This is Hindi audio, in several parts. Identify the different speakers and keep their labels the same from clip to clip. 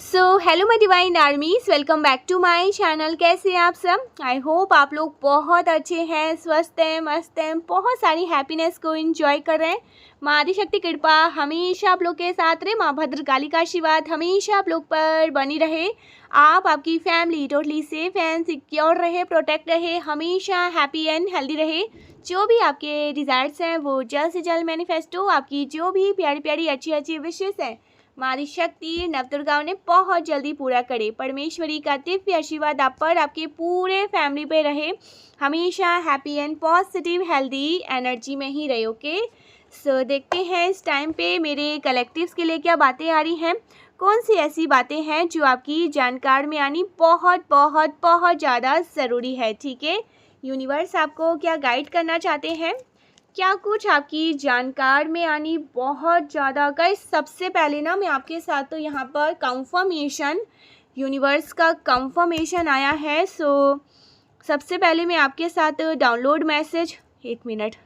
Speaker 1: So hello my divine armies, welcome back to my channel. कैसे हैं आप सब? आई होप आप लोग बहुत अच्छे हैं, स्वस्थ हैं, मस्त हैं, बहुत सारी हैप्पीनेस को एंजॉय कर रहे हैं। माँ आदिशक्ति कृपा हमेशा आप लोग के साथ रहे, माँ भद्रकाली का आशीर्वाद हमेशा आप लोग पर बनी रहे। आप, आपकी family totally safe and secure रहे, प्रोटेक्ट रहे, हमेशा हैप्पी एंड हेल्दी रहे। जो भी आपके डिज़ायर्स हैं वो जल्द से जल्द मैनिफेस्ट हो। आपकी जो भी प्यारी प्यारी अच्छी अच्छी विशेष हैं माँ आदिशक्ति नवदुर्गा ने बहुत जल्दी पूरा करे। परमेश्वरी का दिव्य आशीर्वाद आप पर, आपके पूरे फैमिली पे रहे, हमेशा happy and positive healthy energy में ही रहे। ओके, सो देखते हैं इस टाइम पे मेरे कलेक्टिव्स के लिए क्या बातें आ रही हैं। कौन सी ऐसी बातें हैं जो आपकी जानकार में आनी बहुत बहुत बहुत ज़्यादा ज़रूरी है। ठीक है, यूनिवर्स आपको क्या गाइड करना चाहते हैं, क्या कुछ आपकी जानकार में आनी बहुत ज़्यादा। गाइस सबसे पहले ना मैं आपके साथ तो यहाँ पर कंफर्मेशन, यूनिवर्स का कंफर्मेशन आया है। सो सबसे पहले मैं आपके साथ डाउनलोड मैसेज, एक मिनट,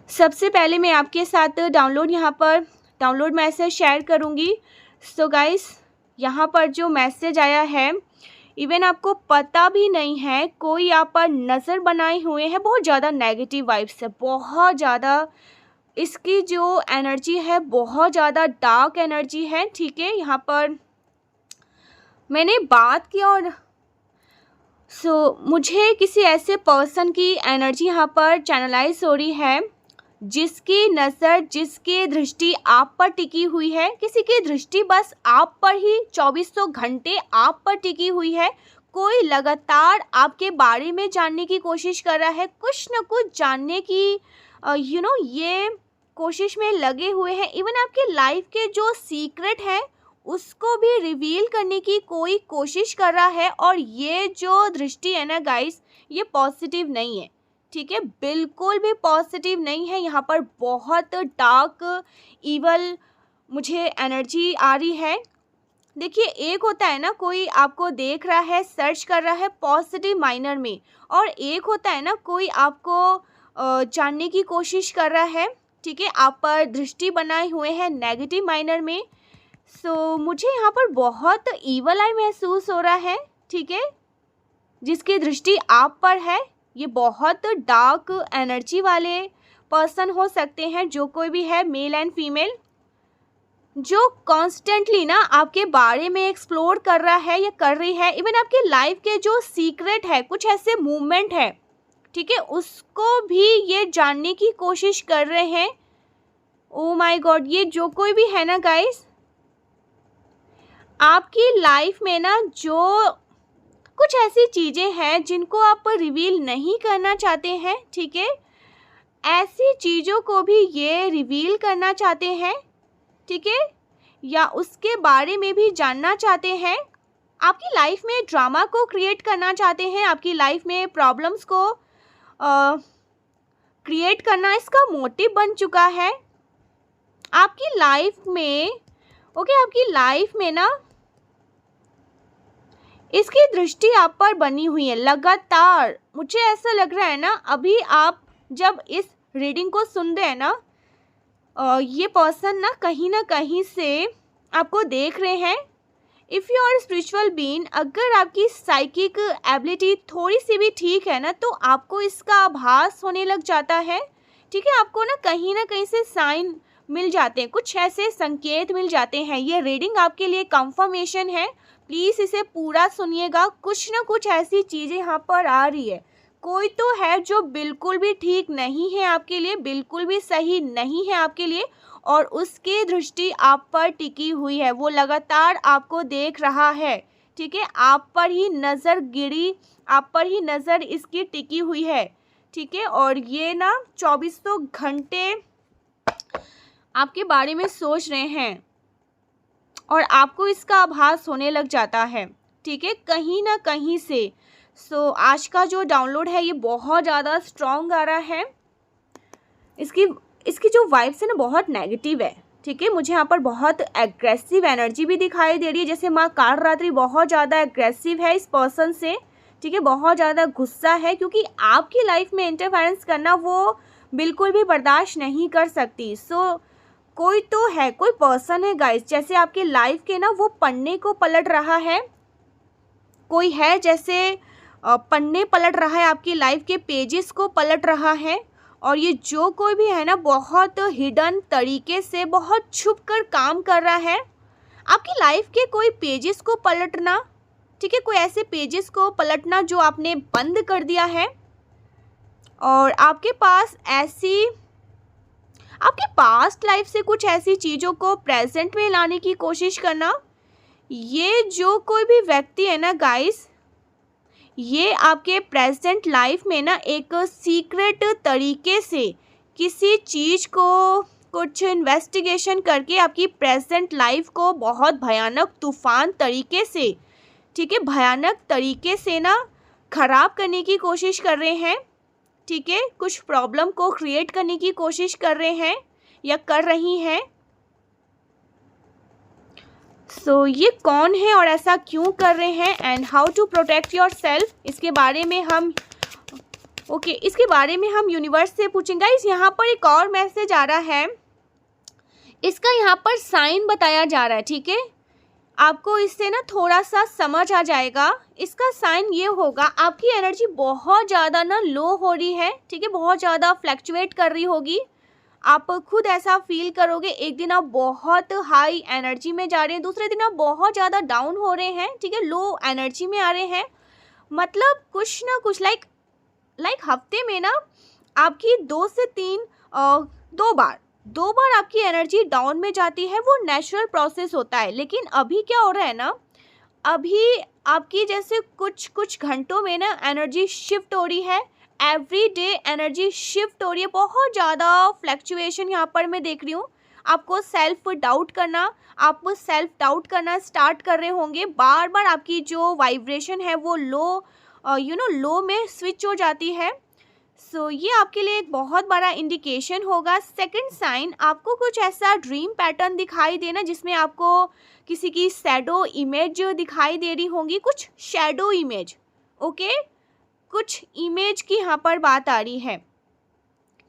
Speaker 1: सबसे पहले मैं आपके साथ डाउनलोड मैसेज शेयर करूँगी। सो गाइस यहाँ पर जो मैसेज आया है, इवन आपको पता भी नहीं है, कोई आप पर नज़र बनाए हुए हैं। बहुत ज़्यादा नेगेटिव वाइब्स है, बहुत ज़्यादा इसकी जो एनर्जी है बहुत ज़्यादा डार्क एनर्जी है। ठीक है, यहाँ पर मैंने बात की और मुझे किसी ऐसे पर्सन की एनर्जी यहाँ पर चैनलाइज हो रही है जिसकी नज़र, जिसकी दृष्टि आप पर टिकी हुई है। किसी की दृष्टि बस आप पर ही 2400 घंटे आप पर टिकी हुई है। कोई लगातार आपके बारे में जानने की कोशिश कर रहा है, कुछ न कुछ जानने की ये कोशिश में लगे हुए हैं। इवन आपके लाइफ के जो सीक्रेट है उसको भी रिवील करने की कोई कोशिश कर रहा है। और ये जो दृष्टि है ना गाइस, ये पॉजिटिव नहीं है। ठीक है, बिल्कुल भी पॉजिटिव नहीं है। यहाँ पर बहुत डार्क इवल मुझे एनर्जी आ रही है। देखिए, एक होता है ना कोई आपको देख रहा है, सर्च कर रहा है पॉजिटिव माइनर में, और एक होता है ना कोई आपको जानने की कोशिश कर रहा है। ठीक है, आप पर दृष्टि बनाए हुए हैं नेगेटिव माइनर में। सो मुझे यहाँ पर बहुत इवल आई महसूस हो रहा है। ठीक है, जिसकी दृष्टि आप पर है, ये बहुत डार्क एनर्जी वाले पर्सन हो सकते हैं। जो कोई भी है, मेल एंड फीमेल, जो कॉन्स्टेंटली ना आपके बारे में एक्सप्लोर कर रहा है या कर रही है। इवन आपके लाइफ के जो सीक्रेट है, कुछ ऐसे मूवमेंट है, ठीक है, उसको भी ये जानने की कोशिश कर रहे हैं। ओ माय गॉड, ये जो कोई भी है ना गाइस, आपकी लाइफ में ना जो कुछ ऐसी चीज़ें हैं जिनको आप रिवील नहीं करना चाहते हैं। ठीक है, ऐसी चीज़ों को भी ये रिवील करना चाहते हैं। ठीक है, या उसके बारे में भी जानना चाहते हैं। आपकी लाइफ में ड्रामा को क्रिएट करना चाहते हैं, आपकी लाइफ में प्रॉब्लम्स को क्रिएट करना इसका मोटिव बन चुका है। आपकी लाइफ में आपकी लाइफ में ना इसकी दृष्टि आप पर बनी हुई है लगातार। मुझे ऐसा लग रहा है ना, अभी आप जब इस रीडिंग को सुन रहे हैं ना, ये पर्सन ना कहीं से आपको देख रहे हैं। If you are spiritual being, अगर आपकी साइकिक एबिलिटी थोड़ी सी भी ठीक है ना, तो आपको इसका आभास होने लग जाता है। ठीक है, आपको ना कहीं से साइन मिल जाते हैं, कुछ ऐसे संकेत मिल जाते हैं। ये रीडिंग आपके लिए कंफर्मेशन है, प्लीज़ इसे पूरा सुनिएगा। कुछ ना कुछ ऐसी चीज़ें यहाँ पर आ रही है। कोई तो है जो बिल्कुल भी ठीक नहीं है आपके लिए, बिल्कुल भी सही नहीं है आपके लिए, और उसकी दृष्टि आप पर टिकी हुई है। वो लगातार आपको देख रहा है। ठीक है, आप पर ही नज़र गिरी, आप पर ही नज़र इसकी टिकी हुई है। ठीक है, और ये ना 2400 घंटे आपके बारे में सोच रहे हैं और आपको इसका आभास होने लग जाता है। ठीक है, कहीं ना कहीं से। सो आज का जो डाउनलोड है ये बहुत ज़्यादा स्ट्रॉन्ग आ रहा है। इसकी जो वाइब्स है ना बहुत नेगेटिव है। ठीक है, मुझे यहाँ पर बहुत एग्रेसिव एनर्जी भी दिखाई दे रही है, जैसे माँ कालरात्रि बहुत ज़्यादा एग्रेसिव है इस पर्सन से। ठीक है, बहुत ज़्यादा गुस्सा है, क्योंकि आपकी लाइफ में इंटरफेरेंस करना वो बिल्कुल भी बर्दाश्त नहीं कर सकती। सो कोई तो है, कोई पर्सन है गाइस, जैसे आपकी लाइफ के ना वो पन्ने को पलट रहा है। कोई है जैसे पन्ने पलट रहा है, आपकी लाइफ के पेजेस को पलट रहा है। और ये जो कोई भी है ना बहुत हिडन तरीके से, बहुत छुप कर काम कर रहा है आपकी लाइफ के कोई पेजेस को पलटना, ठीक है, कोई ऐसे पेजेस को पलटना जो आपने बंद कर दिया है। और आपके पास ऐसी, आपके पास्ट लाइफ से कुछ ऐसी चीज़ों को प्रेजेंट में लाने की कोशिश करना। ये जो कोई भी व्यक्ति है ना गाइस, ये आपके प्रेजेंट लाइफ में ना एक सीक्रेट तरीके से किसी चीज़ को कुछ इन्वेस्टिगेशन करके आपकी प्रेजेंट लाइफ को बहुत भयानक तूफान तरीके से, ठीक है, भयानक तरीके से ना ख़राब करने की कोशिश कर रहे हैं, ठीक है, कुछ प्रॉब्लम को क्रिएट करने की कोशिश कर रहे हैं या कर रही हैं। सो ये कौन है और ऐसा क्यों कर रहे हैं, and how to protect your self, इसके बारे में हम इसके बारे में हम यूनिवर्स से पूछेंगे। गाइस यहाँ पर एक और मैसेज आ रहा है, इसका यहाँ पर साइन बताया जा रहा है, ठीक है, आपको इससे ना थोड़ा सा समझ आ जाएगा। इसका साइन ये होगा, आपकी एनर्जी बहुत ज़्यादा ना लो हो रही है, ठीक है, बहुत ज़्यादा फ्लैक्चुएट कर रही होगी, आप खुद ऐसा फील करोगे। एक दिन आप बहुत हाई एनर्जी में जा रहे हैं, दूसरे दिन आप बहुत ज़्यादा डाउन हो रहे हैं, ठीक है, लो एनर्जी में आ रहे हैं। मतलब कुछ ना कुछ लाइक हफ्ते में ना आपकी 2 से 3 दो बार आपकी एनर्जी डाउन में जाती है। वो नेचुरल प्रोसेस होता है। लेकिन अभी क्या हो रहा है ना, अभी आपकी जैसे कुछ घंटों में ना एनर्जी शिफ्ट हो रही है, एवरी डे एनर्जी शिफ्ट हो रही है, बहुत ज़्यादा फ्लैक्चुएशन यहाँ पर मैं देख रही हूँ। आपको सेल्फ डाउट करना स्टार्ट कर रहे होंगे, बार बार आपकी जो वाइब्रेशन है वो लो लो में स्विच हो जाती है। सो ये आपके लिए एक बहुत बड़ा इंडिकेशन होगा। सेकंड साइन, आपको कुछ ऐसा ड्रीम पैटर्न दिखाई देना जिसमें आपको किसी की शैडो इमेज दिखाई दे रही होंगी, कुछ शैडो इमेज, ओके, कुछ इमेज की यहाँ पर बात आ रही है।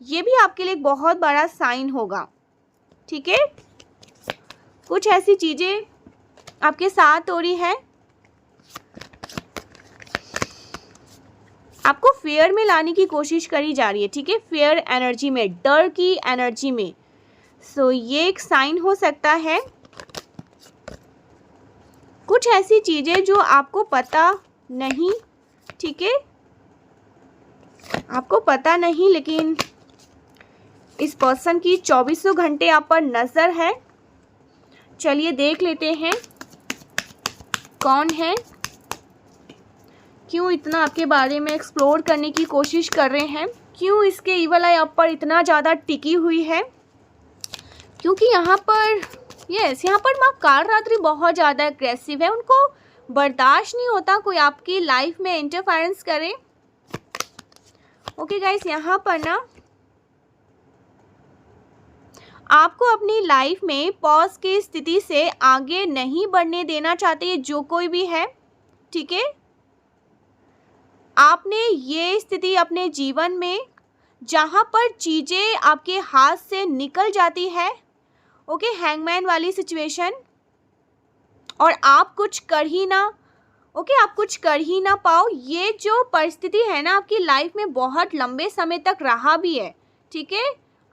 Speaker 1: ये भी आपके लिए एक बहुत बड़ा साइन होगा, ठीक है, कुछ ऐसी चीज़ें आपके साथ हो रही है, आपको फेयर में लाने की कोशिश करी जा रही है, ठीक है, फेयर एनर्जी में, डर की एनर्जी में। सो ये एक साइन हो सकता है। कुछ ऐसी चीज़ें जो आपको पता नहीं, ठीक है, आपको पता नहीं, लेकिन इस पर्सन की 2400 घंटे आप पर नज़र है। चलिए देख लेते हैं कौन है, क्यों इतना आपके बारे में एक्सप्लोर करने की कोशिश कर रहे हैं, क्यों इसके ईवल आई आप पर इतना ज़्यादा टिकी हुई है। क्योंकि यहाँ पर यहाँ पर माँ कालरात्रि बहुत ज़्यादा एग्रेसिव है, उनको बर्दाश्त नहीं होता कोई आपकी लाइफ में इंटरफेरेंस करे। ओके गाइस, यहाँ पर ना आपको अपनी लाइफ में पॉज की स्थिति से आगे नहीं बढ़ने देना चाहते जो कोई भी है, ठीक है। आपने ये स्थिति अपने जीवन में जहाँ पर चीज़ें आपके हाथ से निकल जाती है, ओके, हैंगमैन वाली सिचुएशन, और आप कुछ कर ही ना, ओके, आप कुछ कर ही ना पाओ, ये जो परिस्थिति है ना आपकी लाइफ में बहुत लंबे समय तक रहा भी है, ठीक है।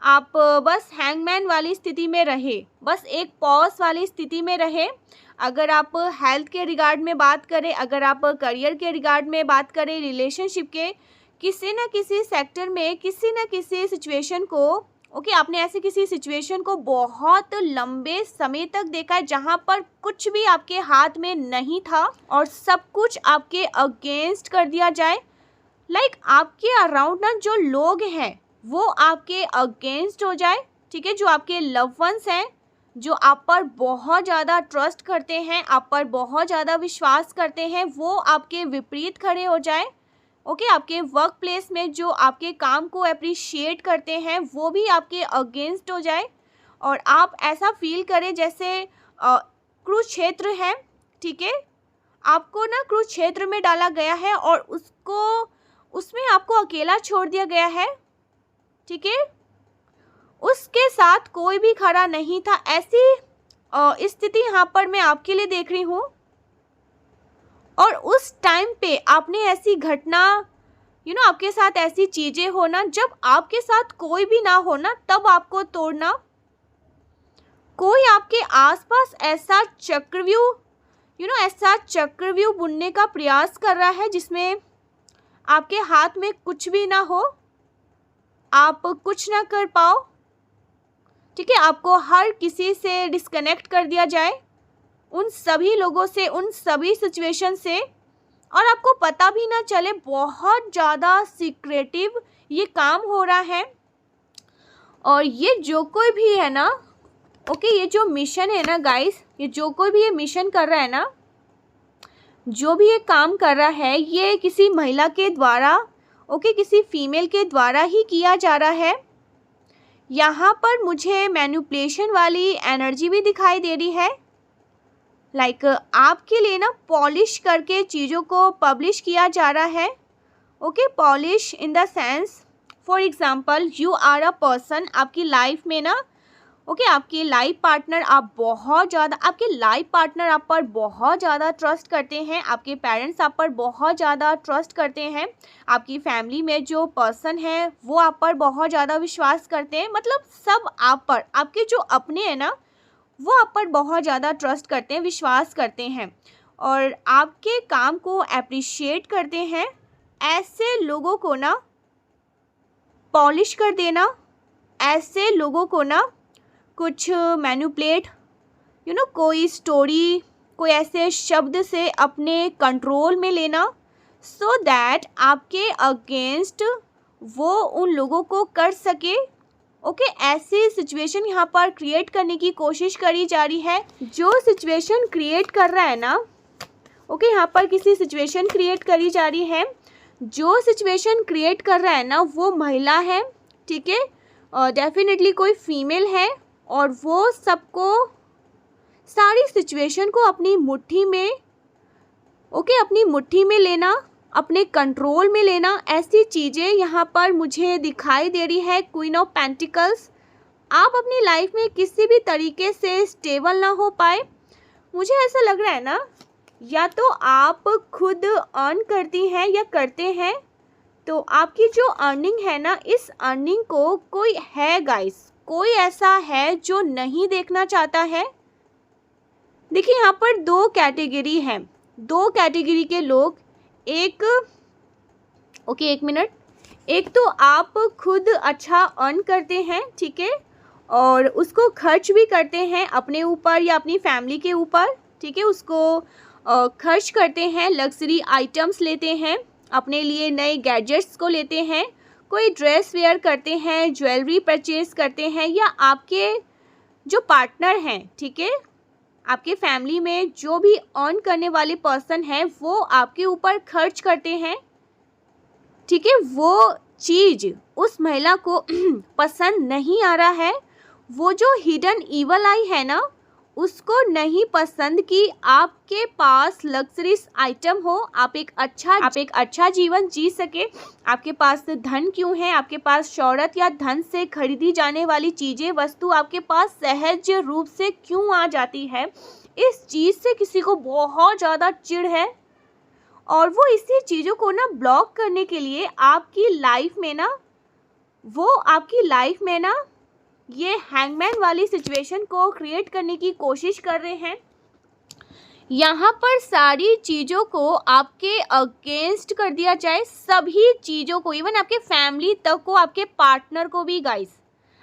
Speaker 1: आप बस हैंगमैन वाली स्थिति में रहे, बस एक पॉज वाली स्थिति में रहे। अगर आप हेल्थ के रिगार्ड में बात करें, अगर आप करियर के रिगार्ड में बात करें, रिलेशनशिप के किसी न किसी सेक्टर में, किसी न किसी सिचुएशन को, ओके, आपने ऐसे किसी सिचुएशन को बहुत लंबे समय तक देखा है जहाँ पर कुछ भी आपके हाथ में नहीं था और सब कुछ आपके अगेंस्ट कर दिया जाए। लाइक आपके अराउंड ना जो लोग हैं वो आपके अगेंस्ट हो जाए, ठीक है, जो आपके लव वंस हैं, जो आप पर बहुत ज़्यादा ट्रस्ट करते हैं, आप पर बहुत ज़्यादा विश्वास करते हैं, वो आपके विपरीत खड़े हो जाए, ओके। आपके वर्क प्लेस में जो आपके काम को अप्रिशिएट करते हैं वो भी आपके अगेंस्ट हो जाए, और आप ऐसा फील करें जैसे कुरुक्षेत्र है, ठीक है, आपको ना कुरुक्षेत्र में डाला गया है और उसमें आपको अकेला छोड़ दिया गया है, ठीक है। उसके साथ कोई भी खड़ा नहीं था। ऐसी स्थिति यहाँ पर मैं आपके लिए देख रही हूँ। और उस टाइम पे आपने ऐसी घटना आपके साथ ऐसी चीज़ें होना, जब आपके साथ कोई भी ना होना तब आपको तोड़ना। कोई आपके आसपास ऐसा चक्रव्यूह ऐसा चक्रव्यूह बुनने का प्रयास कर रहा है जिसमें आपके हाथ में कुछ भी ना हो, आप कुछ ना कर पाओ। ठीक है, आपको हर किसी से डिस्कनेक्ट कर दिया जाए, उन सभी लोगों से, उन सभी सिचुएशन से, और आपको पता भी ना चले। बहुत ज़्यादा सीक्रेटिव ये काम हो रहा है। और ये जो कोई भी है ना, ओके, ये जो मिशन है ना गाइस, ये जो कोई भी ये मिशन कर रहा है ना, जो भी ये काम कर रहा है, ये किसी महिला के द्वारा, ओके, किसी फीमेल के द्वारा ही किया जा रहा है। यहाँ पर मुझे मैनिपुलेशन वाली एनर्जी भी दिखाई दे रही है। लाइक आपके लिए ना पॉलिश करके चीज़ों को पब्लिश किया जा रहा है। Okay, polish in the sense, for example you are a person, आपकी लाइफ में ना, ओके, आपके लाइफ पार्टनर आप पर बहुत ज़्यादा ट्रस्ट करते हैं, आपके पेरेंट्स आप पर बहुत ज़्यादा ट्रस्ट करते हैं, आपकी फैमिली में जो पर्सन है वो आप पर बहुत ज़्यादा विश्वास करते हैं। मतलब सब आप पर, आपके जो अपने हैं ना, वो आप पर बहुत ज़्यादा ट्रस्ट करते हैं, विश्वास करते हैं और आपके काम को अप्रिशिएट करते हैं। ऐसे लोगों को ना पॉलिश कर देना, ऐसे लोगों को ना कुछ मैनिपुलेट कोई स्टोरी, कोई ऐसे शब्द से अपने कंट्रोल में लेना, सो दैट आपके अगेंस्ट वो उन लोगों को कर सके। ओके, ऐसी सिचुएशन यहाँ पर क्रिएट करने की कोशिश करी जा रही है। जो सिचुएशन क्रिएट कर रहा है ना, ओके, यहाँ पर किसी सिचुएशन क्रिएट करी जा रही है। जो सिचुएशन क्रिएट कर रहा है ना वो महिला है, ठीक है, डेफिनेटली कोई फीमेल है, और वो सबको सारी सिचुएशन को अपनी मुट्ठी में, ओके, अपनी मुट्ठी में लेना, अपने कंट्रोल में लेना, ऐसी चीज़ें यहाँ पर मुझे दिखाई दे रही है। क्वीन ऑफ पेंटिकल्स, आप अपनी लाइफ में किसी भी तरीके से स्टेबल ना हो पाए। मुझे ऐसा लग रहा है ना, या तो आप खुद अर्न करती हैं या करते हैं, तो आपकी जो अर्निंग है ना, इस अर्निंग को कोई है गाइस, कोई ऐसा है जो नहीं देखना चाहता है। देखिए यहाँ पर दो कैटेगरी हैं, दो कैटेगरी के लोग। एक मिनट, एक तो आप खुद अच्छा अर्न करते हैं, ठीक है, और उसको खर्च भी करते हैं अपने ऊपर या अपनी फैमिली के ऊपर, ठीक है, उसको खर्च करते हैं, लग्जरी आइटम्स लेते हैं, अपने लिए नए गैजेट्स को लेते हैं, कोई ड्रेस वेयर करते हैं, ज्वेलरी परचेज करते हैं, या आपके जो पार्टनर हैं, ठीक है, आपके फैमिली में जो भी अर्न करने वाले पर्सन है वो आपके ऊपर खर्च करते हैं, ठीक है। वो चीज़ उस महिला को पसंद नहीं आ रहा है, वो जो हिडन ईवल आई है ना, उसको नहीं पसंद कि आपके पास लग्जरीज आइटम हो, आप एक अच्छा जीवन जी सके। आपके पास धन क्यों है, आपके पास शौहरत या धन से खरीदी जाने वाली चीज़ें, वस्तु आपके पास सहज रूप से क्यों आ जाती है, इस चीज़ से किसी को बहुत ज़्यादा चिढ़ है, और वो इसी चीज़ों को ना ब्लॉक करने के लिए आपकी लाइफ में ना ये हैंगमैन वाली सिचुएशन को क्रिएट करने की कोशिश कर रहे हैं। यहाँ पर सारी चीज़ों को आपके अगेंस्ट कर दिया जाए, सभी चीज़ों को, इवन आपके फैमिली तक को, आपके पार्टनर को भी गाइस।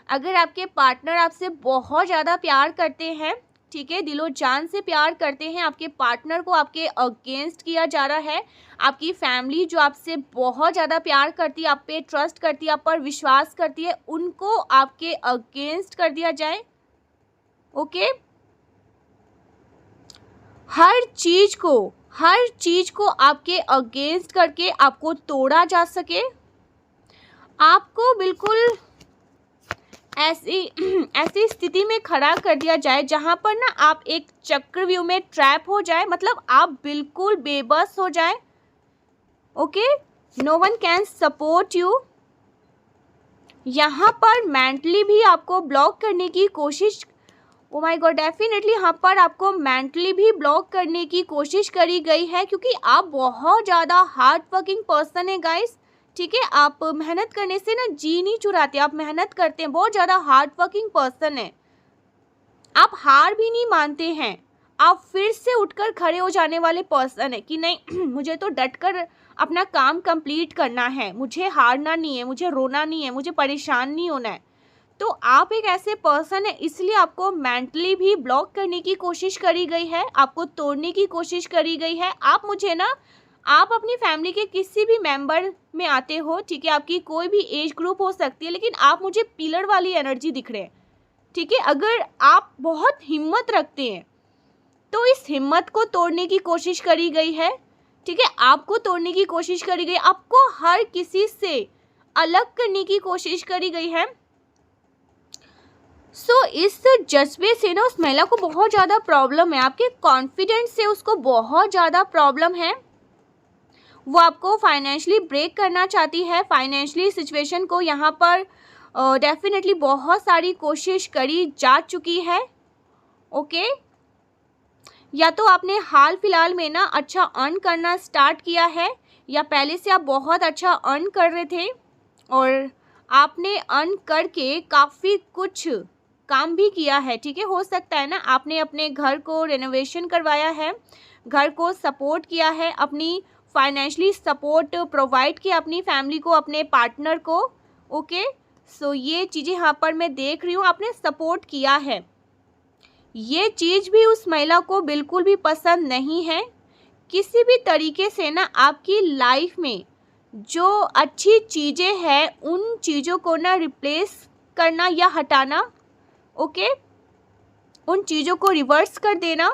Speaker 1: अगर आपके पार्टनर आपसे बहुत ज़्यादा प्यार करते हैं, ठीक है, दिलो जान से प्यार करते हैं, आपके पार्टनर को आपके अगेंस्ट किया जा रहा है, आपकी फैमिली जो आपसे बहुत ज़्यादा प्यार करती है, आप पे ट्रस्ट करती है, आप पर विश्वास करती है, उनको आपके अगेंस्ट कर दिया जाए। ओके, हर चीज़ को आपके अगेंस्ट करके आपको तोड़ा जा सके, आपको बिल्कुल ऐसी स्थिति में खड़ा कर दिया जाए जहाँ पर ना आप एक चक्रव्यूह में ट्रैप हो जाए, मतलब आप बिल्कुल बेबस हो जाए। Okay, no one can support you, यहाँ पर मेंटली भी आपको ब्लॉक करने की कोशिश, ओ माय गॉड, डेफिनेटली यहाँ पर आपको मेंटली भी ब्लॉक करने की कोशिश करी गई है, क्योंकि आप बहुत ज़्यादा हार्ड वर्किंग पर्सन है गाइस। ठीक है, आप मेहनत करने से ना जी नहीं चुराते, आप मेहनत करते हैं, बहुत ज़्यादा हार्ड वर्किंग पर्सन है। आप हार भी नहीं मानते हैं, आप फिर से उठकर खड़े हो जाने वाले पर्सन है कि नहीं मुझे तो डटकर अपना काम कंप्लीट करना है, मुझे हारना नहीं है, मुझे रोना नहीं है, मुझे परेशान नहीं होना है। तो आप एक ऐसे पर्सन है, इसलिए आपको मेंटली भी ब्लॉक करने की कोशिश करी गई है, आपको तोड़ने की कोशिश करी गई है। आप अपनी फैमिली के किसी भी मेंबर में आते हो, ठीक है, आपकी कोई भी एज ग्रुप हो सकती है, लेकिन आप मुझे पिलर वाली एनर्जी दिख रहे हैं। ठीक है, अगर आप बहुत हिम्मत रखते हैं तो इस हिम्मत को तोड़ने की कोशिश करी गई है। ठीक है, आपको तोड़ने की कोशिश करी गई, आपको हर किसी से अलग करने की कोशिश करी गई है। इस जज्बे से ना उस महिला को बहुत ज़्यादा प्रॉब्लम है, आपके कॉन्फिडेंस से उसको बहुत ज़्यादा प्रॉब्लम है। वो आपको फाइनेंशियली ब्रेक करना चाहती है, फाइनेंशियली सिचुएशन को यहाँ पर डेफिनेटली बहुत सारी कोशिश करी जा चुकी है। ओके, या तो आपने हाल फिलहाल में ना अच्छा अर्न करना स्टार्ट किया है, या पहले से आप बहुत अच्छा अर्न कर रहे थे और आपने अर्न करके काफ़ी कुछ काम भी किया है। ठीक है, हो सकता है ना आपने अपने घर को रेनोवेशन करवाया है, घर को सपोर्ट किया है, अपनी फाइनेंशियली सपोर्ट प्रोवाइड किया अपनी फैमिली को, अपने पार्टनर को। ओके, ये चीज़ें यहाँ पर मैं देख रही हूँ, आपने सपोर्ट किया है। ये चीज़ भी उस महिला को बिल्कुल भी पसंद नहीं है। किसी भी तरीके से ना आपकी लाइफ में जो अच्छी चीज़ें हैं उन चीज़ों को ना रिप्लेस करना या हटाना, ओके, उन चीज़ों को रिवर्स कर देना।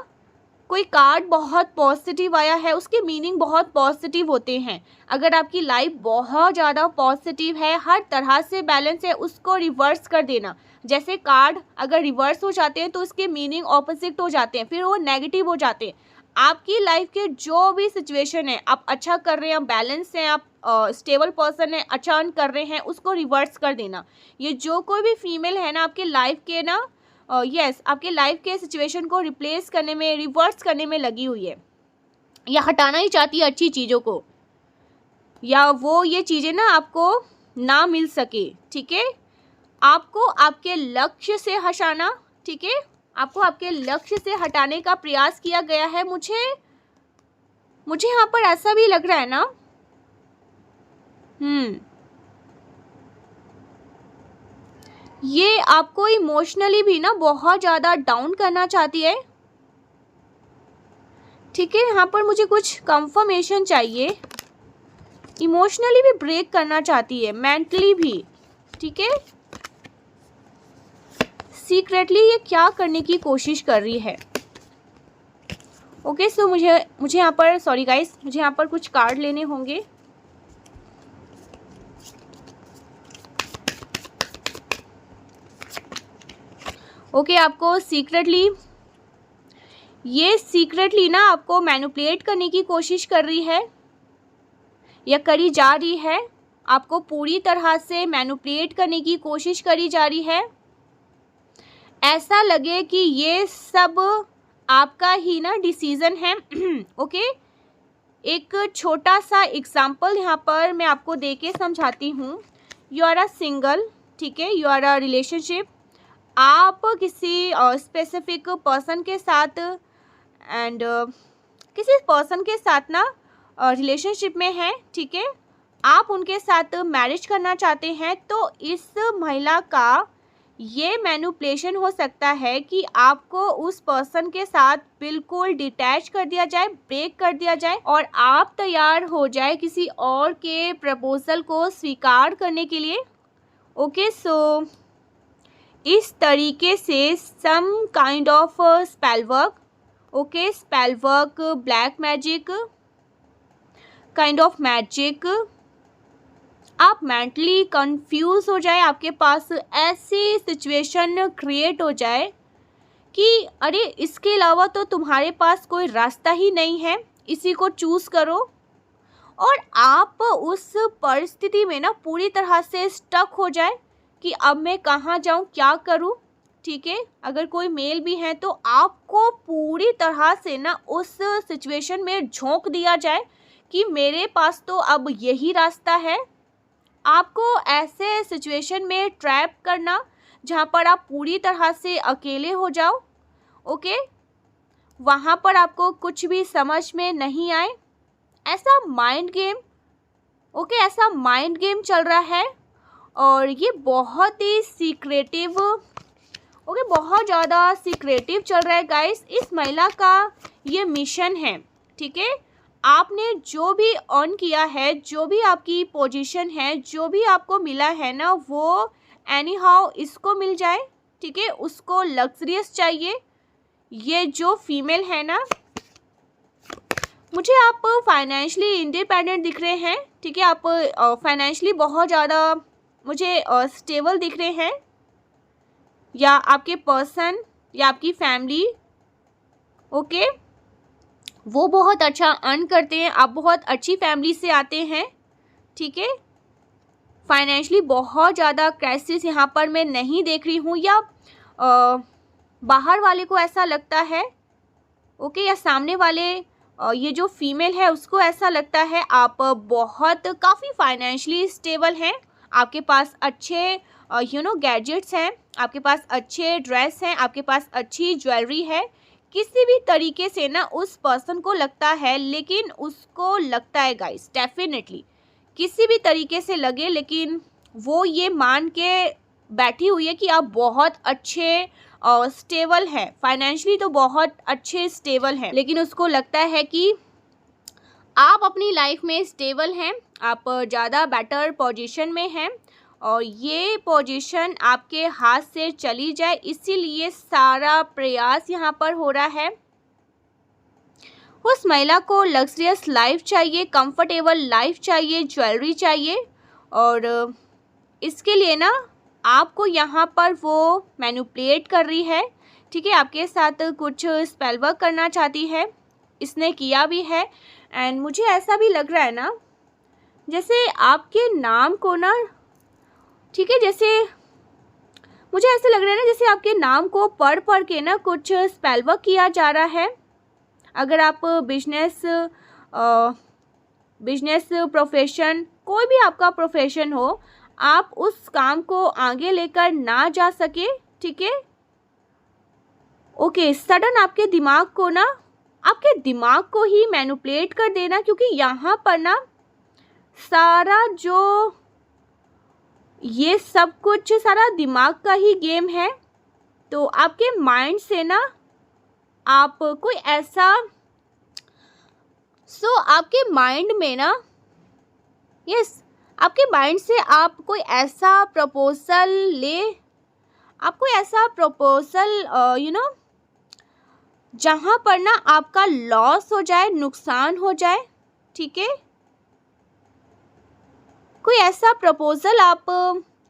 Speaker 1: कोई कार्ड बहुत पॉजिटिव आया है, उसके मीनिंग बहुत पॉजिटिव होते हैं। अगर आपकी लाइफ बहुत ज़्यादा पॉजिटिव है, हर तरह से बैलेंस है, उसको रिवर्स कर देना। जैसे कार्ड अगर रिवर्स हो जाते हैं तो उसके मीनिंग ऑपोजिट हो जाते हैं, फिर वो नेगेटिव हो जाते हैं। आपकी लाइफ के जो भी सिचुएशन है, आप अच्छा कर रहे हैं, बैलेंस हैं, आप स्टेबल पर्सन है, अच्छा अर्न कर रहे हैं, उसको रिवर्स कर देना। ये जो कोई भी फीमेल है ना आपके लाइफ के ना आपके लाइफ के सिचुएशन को रिप्लेस करने में, रिवर्स करने में लगी हुई है, या हटाना ही चाहती है अच्छी चीज़ों को, या वो ये चीज़ें ना आपको ना मिल सके। ठीक है, आपको आपके लक्ष्य से हटाना, ठीक है, आपको आपके लक्ष्य से हटाने का प्रयास किया गया है। मुझे यहाँ पर ऐसा भी लग रहा है ना, ये आपको इमोशनली भी ना बहुत ज़्यादा डाउन करना चाहती है। ठीक है, यहाँ पर मुझे कुछ कंफर्मेशन चाहिए। इमोशनली भी ब्रेक करना चाहती है, मेंटली भी। ठीक है, सीक्रेटली ये क्या करने की कोशिश कर रही है। ओके, मुझे यहाँ पर, सॉरी गाइस, मुझे यहाँ पर कुछ कार्ड लेने होंगे। ओके, आपको सीक्रेटली ना आपको मैनिपुलेट करने की कोशिश कर रही है या करी जा रही है। आपको पूरी तरह से मैनिपुलेट करने की कोशिश करी जा रही है। ऐसा लगे कि ये सब आपका ही ना डिसीज़न है। ओके, एक छोटा सा एग्जाम्पल यहाँ पर मैं आपको दे के समझाती हूँ। यू आर अ सिंगल, ठीक है, यू आर अ रिलेशनशिप, आप किसी स्पेसिफिक पर्सन के साथ किसी पर्सन के साथ ना रिलेशनशिप में हैं। ठीक है, आप उनके साथ मैरिज करना चाहते हैं। तो इस महिला का ये मैनिपुलेशन हो सकता है कि आपको उस पर्सन के साथ बिल्कुल डिटैच कर दिया जाए, ब्रेक कर दिया जाए, और आप तैयार हो जाए किसी और के प्रपोजल को स्वीकार करने के लिए। ओके, सो इस तरीके से some kind of spell work, okay, spell work, black magic, kind of magic, आप मेंटली कंफ्यूज हो जाए, आपके पास ऐसी सिचुएशन क्रिएट हो जाए कि अरे इसके अलावा तो तुम्हारे पास कोई रास्ता ही नहीं है, इसी को चूज़ करो, और आप उस परिस्थिति में ना पूरी तरह से स्टक हो जाए कि अब मैं कहाँ जाऊँ, क्या करूँ, ठीक है। अगर कोई मेल भी है तो आपको पूरी तरह से ना उस सिचुएशन में झोंक दिया जाए कि मेरे पास तो अब यही रास्ता है। आपको ऐसे सिचुएशन में ट्रैप करना जहाँ पर आप पूरी तरह से अकेले हो जाओ, ओके, वहाँ पर आपको कुछ भी समझ में नहीं आए, ऐसा माइंड गेम, ओके, ऐसा माइंड गेम चल रहा है। और ये बहुत ही सीक्रेटिव, ओके, बहुत ज़्यादा सीक्रेटिव चल रहा है गाइस। इस महिला का ये मिशन है, ठीक है। आपने जो भी अर्न किया है, जो भी आपकी पोजीशन है, जो भी आपको मिला है ना, वो एनी हाउ इसको मिल जाए, ठीक है। उसको लग्जरियस चाहिए। ये जो फीमेल है ना, मुझे आप फाइनेंशियली इंडिपेंडेंट दिख रहे हैं, ठीक है। आप फाइनेंशियली बहुत ज़्यादा मुझे स्टेबल दिख रहे हैं, या आपके पर्सन या आपकी फैमिली, ओके, वो बहुत अच्छा अर्न करते हैं, आप बहुत अच्छी फैमिली से आते हैं, ठीक है। फाइनेंशियली बहुत ज़्यादा क्राइसिस यहाँ पर मैं नहीं देख रही हूँ, या बाहर वाले को ऐसा लगता है, ओके, या सामने वाले ये जो फीमेल है उसको ऐसा लगता है आप बहुत काफ़ी फाइनेंशियली स्टेबल हैं, आपके पास अच्छे गैजेट्स हैं, आपके पास अच्छे ड्रेस हैं, आपके पास अच्छी ज्वेलरी है। किसी भी तरीके से ना उस पर्सन को लगता है, लेकिन उसको लगता है गाइस, डेफिनेटली किसी भी तरीके से लगे, लेकिन वो ये मान के बैठी हुई है कि आप बहुत अच्छे स्टेबल है, फाइनेंशियली तो बहुत अच्छे स्टेबल हैं, लेकिन उसको लगता है कि आप अपनी लाइफ में स्टेबल हैं, आप ज़्यादा बेटर पोजीशन में हैं, और ये पोजीशन आपके हाथ से चली जाए, इसीलिए सारा प्रयास यहाँ पर हो रहा है। उस महिला को लग्जरियस लाइफ चाहिए, कंफर्टेबल लाइफ चाहिए, ज्वेलरी चाहिए, और इसके लिए ना आपको यहाँ पर वो मैनिपुलेट कर रही है, ठीक है। आपके साथ कुछ स्पेल वर्क करना चाहती है, इसने किया भी है। एंड मुझे ऐसा भी लग रहा है ना, जैसे आपके नाम को ना, ठीक है, जैसे मुझे ऐसा लग रहा है ना जैसे आपके नाम को पढ़ के ना कुछ स्पेल वर्क किया जा रहा है। अगर आप बिजनेस प्रोफेशन, कोई भी आपका प्रोफेशन हो, आप उस काम को आगे लेकर ना जा सके, ठीक है, ओके, सडन आपके दिमाग को ही मैनिपुलेट कर देना, क्योंकि यहाँ पर ना सारा जो ये सब कुछ सारा दिमाग का ही गेम है। तो आपके माइंड से ना आप कोई ऐसा आपके माइंड में ना, आपके माइंड से आप कोई ऐसा प्रपोजल जहाँ पर ना आपका लॉस हो जाए, नुकसान हो जाए, ठीक है। कोई ऐसा प्रपोजल आप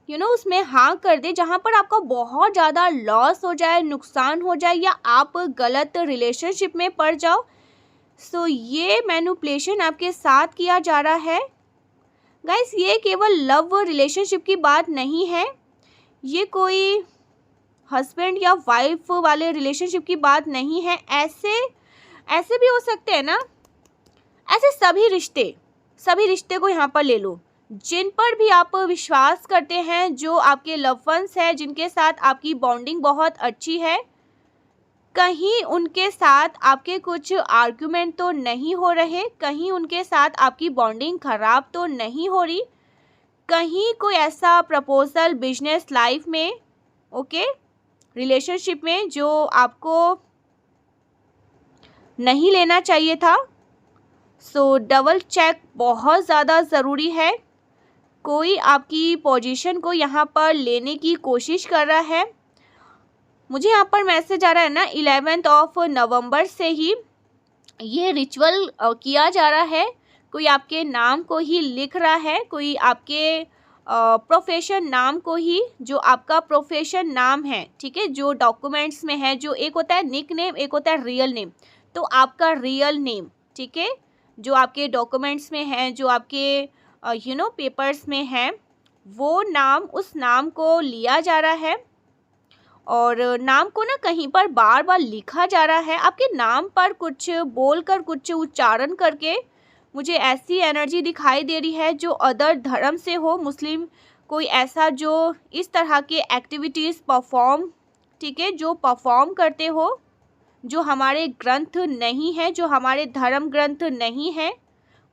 Speaker 1: उसमें हाँ कर दे जहाँ पर आपका बहुत ज़्यादा लॉस हो जाए, नुकसान हो जाए, या आप गलत रिलेशनशिप में पड़ जाओ। सो ये मैनिपुलेशन आपके साथ किया जा रहा है गाइस। ये केवल लव रिलेशनशिप की बात नहीं है, ये कोई हस्बैंड या वाइफ वाले रिलेशनशिप की बात नहीं है। ऐसे भी हो सकते हैं ना, ऐसे सभी रिश्ते को यहाँ पर ले लो, जिन पर भी आप विश्वास करते हैं, जो आपके लव वंस हैं, जिनके साथ आपकी बॉन्डिंग बहुत अच्छी है, कहीं उनके साथ आपके कुछ आर्ग्यूमेंट तो नहीं हो रहे, कहीं उनके साथ आपकी बॉन्डिंग खराब तो नहीं हो रही, कहीं कोई ऐसा प्रपोजल बिजनेस लाइफ में, ओके, रिलेशनशिप में जो आपको नहीं लेना चाहिए था। सो डबल चेक बहुत ज़्यादा ज़रूरी है। कोई आपकी पोजीशन को यहाँ पर लेने की कोशिश कर रहा है। मुझे यहाँ पर मैसेज आ रहा है ना, 11 नवंबर से ही ये रिचुअल किया जा रहा है। कोई आपके नाम को ही लिख रहा है, कोई आपके प्रोफेशन नाम को ही, जो आपका प्रोफेशन नाम है, ठीक है, जो डॉक्यूमेंट्स में है, जो एक होता है निक नेम, एक होता है रियल नेम। तो आपका रियल नेम, ठीक है, जो आपके डॉक्यूमेंट्स में है, जो आपके पेपर्स में है, वो नाम, उस नाम को लिया जा रहा है और नाम को ना कहीं पर बार बार लिखा जा रहा है। आपके नाम पर कुछ बोलकर, कुछ उच्चारण करके मुझे ऐसी एनर्जी दिखाई दे रही है जो अदर धर्म से हो, मुस्लिम कोई ऐसा जो इस तरह के एक्टिविटीज़ परफॉर्म, ठीक है, जो परफॉर्म करते हो, जो हमारे ग्रंथ नहीं है, जो हमारे धर्म ग्रंथ नहीं है,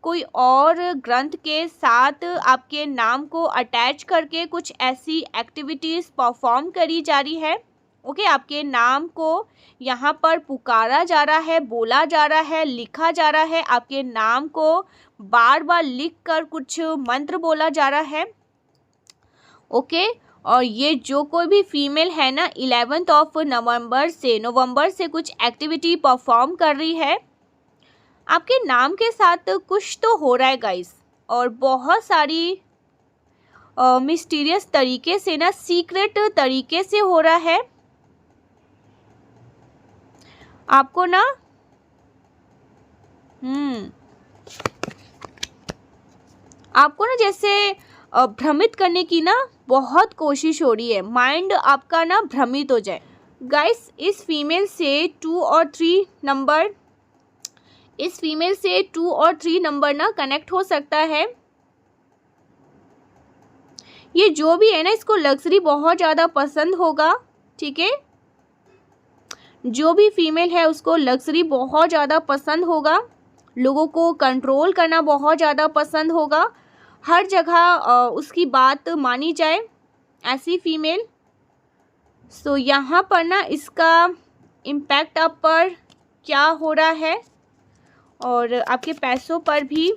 Speaker 1: कोई और ग्रंथ के साथ आपके नाम को अटैच करके कुछ ऐसी एक्टिविटीज़ परफॉर्म करी जा रही है। ओके, आपके नाम को यहाँ पर पुकारा जा रहा है, बोला जा रहा है, लिखा जा रहा है। आपके नाम को बार बार लिख कर कुछ मंत्र बोला जा रहा है। ओके, और ये जो कोई भी फीमेल है ना 11 नवंबर से कुछ एक्टिविटी परफॉर्म कर रही है, आपके नाम के साथ कुछ तो हो रहा है गाइस, और बहुत सारी मिस्टीरियस तरीके से ना, सीक्रेट तरीके से हो रहा है। आपको ना आपको ना जैसे भ्रमित करने की ना बहुत कोशिश हो रही है, माइंड आपका ना भ्रमित हो जाए। गाइस, इस फीमेल से 2 और 3 नंबर ना कनेक्ट हो सकता है। ये जो भी है ना, इसको लग्जरी बहुत ज़्यादा पसंद होगा, ठीक है। जो भी फीमेल है उसको लग्जरी बहुत ज़्यादा पसंद होगा, लोगों को कंट्रोल करना बहुत ज़्यादा पसंद होगा, हर जगह उसकी बात मानी जाए, ऐसी फीमेल। सो यहाँ पर ना इसका इम्पैक्ट आप पर क्या हो रहा है और आपके पैसों पर भी।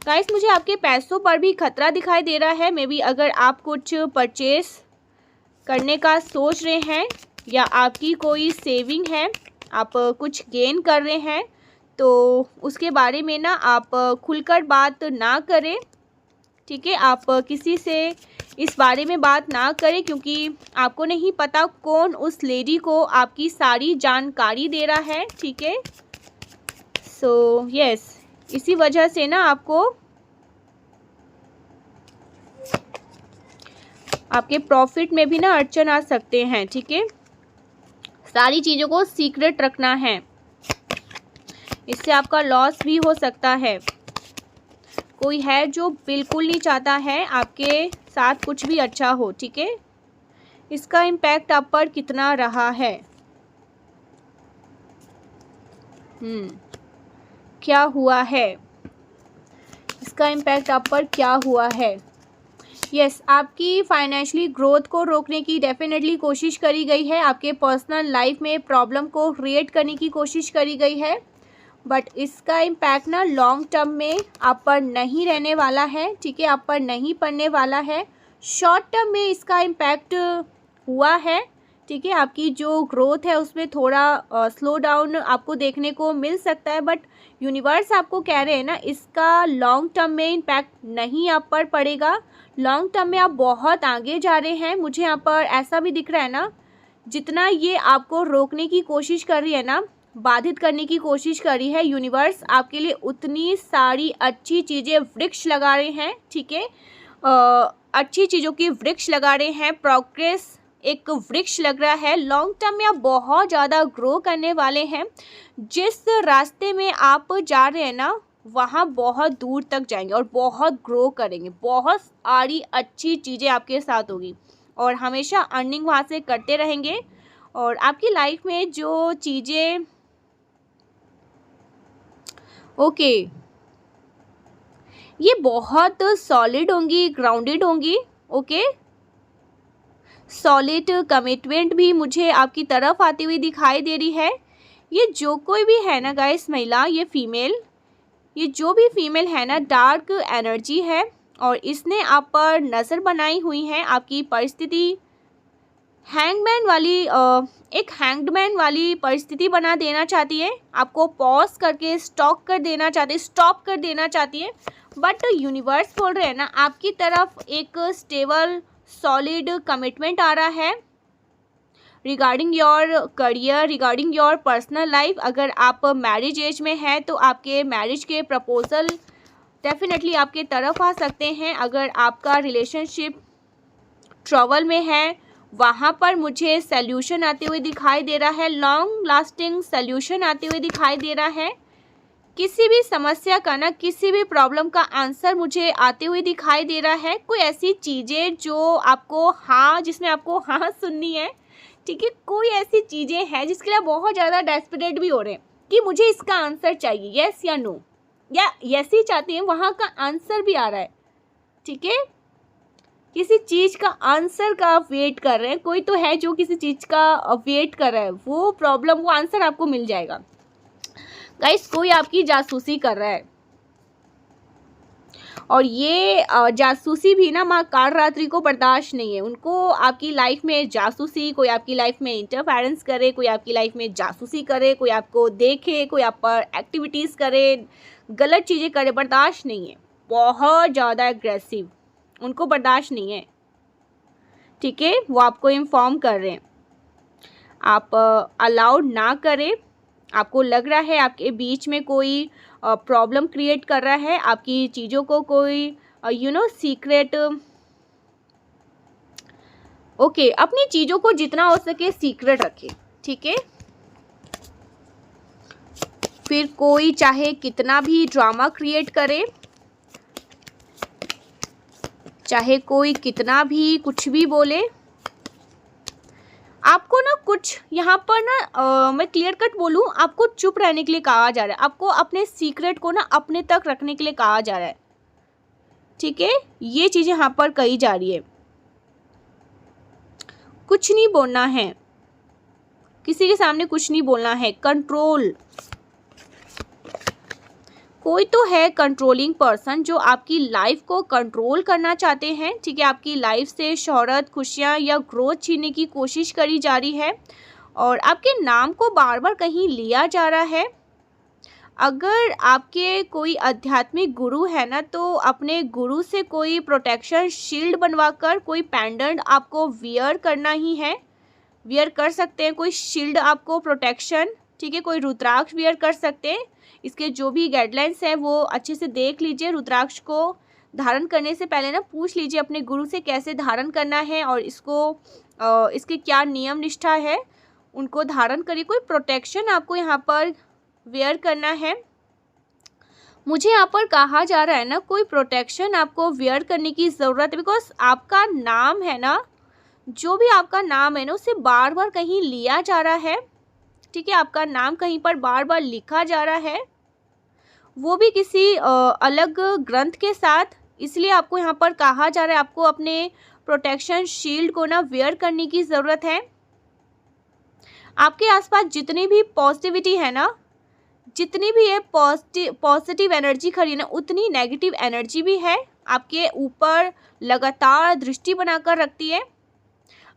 Speaker 1: गाइस, मुझे आपके पैसों पर भी खतरा दिखाई दे रहा है। मे बी अगर आप कुछ परचेस करने का सोच रहे हैं या आपकी कोई सेविंग है, आप कुछ गेन कर रहे हैं, तो उसके बारे में ना आप खुलकर बात ना करें, ठीक है। आप किसी से इस बारे में बात ना करें, क्योंकि आपको नहीं पता कौन उस लेडी को आपकी सारी जानकारी दे रहा है, ठीक है। सो यस, इसी वजह से ना आपको आपके प्रॉफिट में भी ना अड़चन आ सकते हैं, ठीक है। सारी चीज़ों को सीक्रेट रखना है, इससे आपका लॉस भी हो सकता है। कोई है जो बिल्कुल नहीं चाहता है आपके साथ कुछ भी अच्छा हो, ठीक है। इसका इम्पैक्ट आप पर कितना रहा है, क्या हुआ है, इसका इम्पैक्ट आप पर क्या हुआ है। यस, आपकी फाइनेंशियली ग्रोथ को रोकने की डेफिनेटली कोशिश करी गई है, आपके पर्सनल लाइफ में प्रॉब्लम को क्रिएट करने की कोशिश करी गई है, बट इसका इम्पैक्ट ना लॉन्ग टर्म में आप पर नहीं रहने वाला है, ठीक है, आप पर नहीं पड़ने वाला है। शॉर्ट टर्म में इसका इम्पैक्ट हुआ है, ठीक है। आपकी जो ग्रोथ है उसमें थोड़ा स्लो डाउन आपको देखने को मिल सकता है, बट यूनिवर्स आपको कह रहे हैं ना, इसका लॉन्ग टर्म में इम्पैक्ट नहीं आप पर पड़ेगा। लॉन्ग टर्म में आप बहुत आगे जा रहे हैं। मुझे यहाँ पर ऐसा भी दिख रहा है ना, जितना ये आपको रोकने की कोशिश कर रही है ना, बाधित करने की कोशिश कर रही है, यूनिवर्स आपके लिए उतनी सारी अच्छी चीज़ें वृक्ष लगा रहे हैं, ठीक है। अच्छी चीज़ों की वृक्ष लगा रहे हैं, प्रोग्रेस एक वृक्ष लग रहा है। लॉन्ग टर्म में आप बहुत ज़्यादा ग्रो करने वाले हैं। जिस रास्ते में आप जा रहे हैं ना, वहाँ बहुत दूर तक जाएंगे और बहुत ग्रो करेंगे, बहुत सारी अच्छी चीज़ें आपके साथ होगी और हमेशा अर्निंग वहाँ से करते रहेंगे। और आपकी लाइफ में जो चीज़ें ओके ये बहुत सॉलिड होंगी, ग्राउंडेड होंगी, ओके। सॉलिड कमिटमेंट भी मुझे आपकी तरफ आती हुई दिखाई दे रही है। ये जो कोई भी है ना गाइस, महिला, ये फीमेल, ये जो भी फीमेल है ना, डार्क एनर्जी है और इसने आप पर नज़र बनाई हुई है। आपकी परिस्थिति हैंगमैन वाली एक हैंगमैन वाली परिस्थिति बना देना चाहती है, आपको पॉज करके स्टॉप कर देना चाहती है, बट यूनिवर्स बोल रहे हैं ना, आपकी तरफ एक स्टेबल सॉलिड कमिटमेंट आ रहा है regarding your career, regarding your personal life. अगर आप मैरिज एज में हैं तो आपके मैरिज के प्रपोजल डेफिनेटली आपके तरफ आ सकते हैं। अगर आपका रिलेशनशिप ट्रबल में है, वहाँ पर मुझे सल्यूशन आते हुए दिखाई दे रहा है, लॉन्ग लास्टिंग सल्यूशन आते हुए दिखाई दे रहा है। किसी भी समस्या का ना, किसी भी प्रॉब्लम का आंसर मुझे आते हुए दिखाई दे रहा है। कोई ऐसी चीज़ें जो आपको हाँ, जिसमें आपको हाँ सुननी है, ठीक है। कोई ऐसी चीज़ें हैं जिसके लिए बहुत ज़्यादा डेस्परेट भी हो रहे हैं कि मुझे इसका आंसर चाहिए, यस या नो, या यस ही चाहते हैं, वहाँ का आंसर भी आ रहा है, ठीक है। किसी चीज़ का आंसर का आप वेट कर रहे हैं, कोई तो है जो किसी चीज़ का वेट कर रहा है, वो प्रॉब्लम, वो आंसर आपको मिल जाएगा। गाइस, कोई आपकी जासूसी कर रहा है, और ये जासूसी भी ना माँ कालरात्रि को बर्दाश्त नहीं है। उनको आपकी लाइफ में जासूसी, कोई आपकी लाइफ में इंटरफेरेंस करे, कोई आपकी लाइफ में जासूसी करे, कोई आपको देखे, कोई आप पर एक्टिविटीज़ करे, गलत चीज़ें करे, बर्दाश्त नहीं है। बहुत ज़्यादा एग्रेसिव, उनको बर्दाश्त नहीं है, ठीक है। वो आपको इन्फॉर्म कर रहे हैं, आप अलाउड ना करें। आपको लग रहा है आपके बीच में कोई प्रॉब्लम क्रिएट कर रहा है, आपकी चीज़ों को कोई सीक्रेट। ओके, अपनी चीज़ों को जितना हो सके सीक्रेट रखें, ठीक है। फिर कोई चाहे कितना भी ड्रामा क्रिएट करे, चाहे कोई कितना भी कुछ भी बोले, आपको ना कुछ यहाँ पर ना मैं क्लियर कट बोलूँ, आपको चुप रहने के लिए कहा जा रहा है। आपको अपने सीक्रेट को ना अपने तक रखने के लिए कहा जा रहा है, ठीक है। ये चीज़ यहाँ पर कही जा रही है। कुछ नहीं बोलना है, किसी के सामने कुछ नहीं बोलना है। कंट्रोल, कोई तो है कंट्रोलिंग पर्सन जो आपकी लाइफ को कंट्रोल करना चाहते हैं, ठीक है। आपकी लाइफ से शोहरत, खुशियाँ या ग्रोथ छीनने की कोशिश करी जा रही है, और आपके नाम को बार बार कहीं लिया जा रहा है। अगर आपके कोई आध्यात्मिक गुरु है ना, तो अपने गुरु से कोई प्रोटेक्शन शील्ड बनवाकर कोई पेंडेंट आपको वियर करना ही है, वियर कर सकते हैं। कोई शील्ड आपको प्रोटेक्शन, ठीक है, कोई रुद्राक्ष वियर कर सकते हैं। इसके जो भी गाइडलाइंस हैं वो अच्छे से देख लीजिए। रुद्राक्ष को धारण करने से पहले ना पूछ लीजिए अपने गुरु से कैसे धारण करना है, और इसके क्या नियम निष्ठा है, उनको धारण करिए। कोई प्रोटेक्शन आपको यहाँ पर वेयर करना है। मुझे यहाँ पर कहा जा रहा है ना, कोई प्रोटेक्शन आपको वेयर करने की ज़रूरत है, बिकॉज आपका नाम है ना, जो भी आपका नाम है ना, उसे बार बार कहीं लिया जा रहा है, ठीक है। आपका नाम कहीं पर बार बार लिखा जा रहा है, वो भी किसी अलग ग्रंथ के साथ। इसलिए आपको यहाँ पर कहा जा रहा है आपको अपने प्रोटेक्शन शील्ड को ना वेयर करने की ज़रूरत है। आपके आसपास जितनी भी पॉजिटिविटी है ना, जितनी भी है पॉजिटिव एनर्जी खड़ी है ना, उतनी नेगेटिव एनर्जी भी है, आपके ऊपर लगातार दृष्टि बनाकर रखती है।